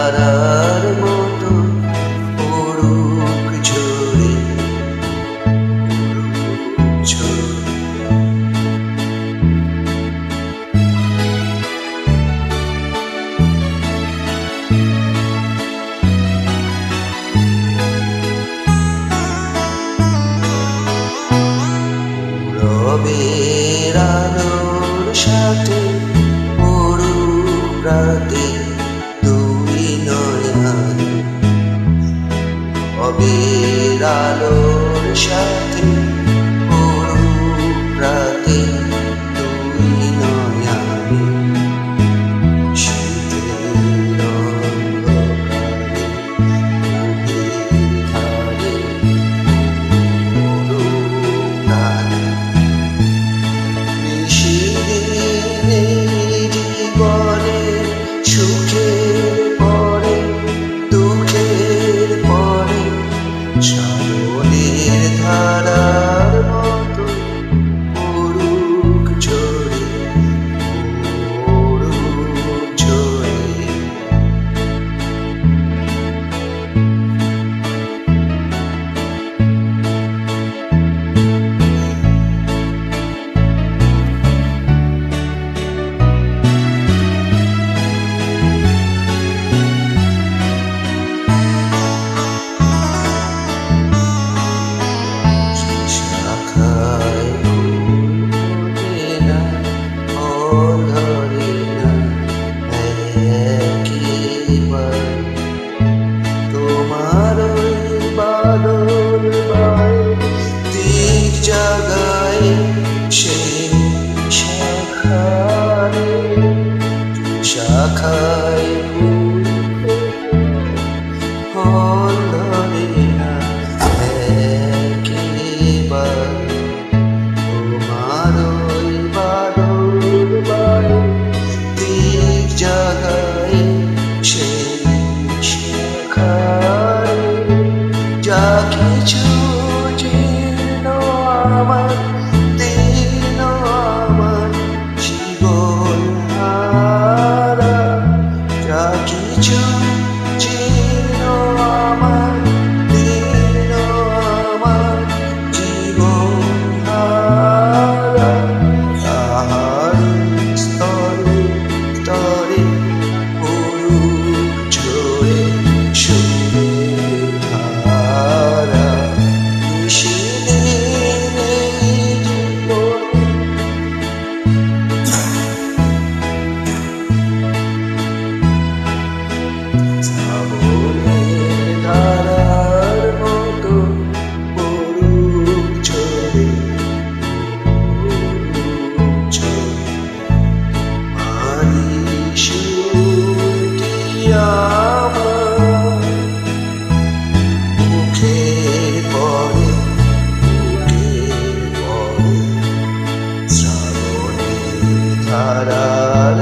ধারার মতো পড়ুক ঝরে ঝরে। রবের আলোর সাথে পড়ুক রাতে দুই নয়ন। রবের আলোর সাথে পড়ুক রাতে দুই নয়ন। শীতের অন্ধকারে ধারে পড়ুক রাতে। জীবনে সুখের পরে দুঃখের পরে শ্রাবণের ধারার মতো পড়ুক ঝরে পড়ুক ঝরে। তোমার বাদল বায় দিক জাগায় সেই শাখায় শাখায় ফল ধরে না একেবারে। তোমার বাদল বায় দিক জাগায় সেই শাখায়। যা কিছু জীর্ণ আমার দীন আমার জীবন হারা। যা কিছু জীর্ণ আমার দীন আমার জীবন হারা। তাহার স্তরে স্তরে পড়ুক ঝরে সুরের ধারা। শ্রাবণের ধারার মতো পড়ুক ঝরে পড়ুক ঝরে। তোমারই সুরটি আমার মুখে পড়ে মুখে পড়ে শ্রাবণের ধারার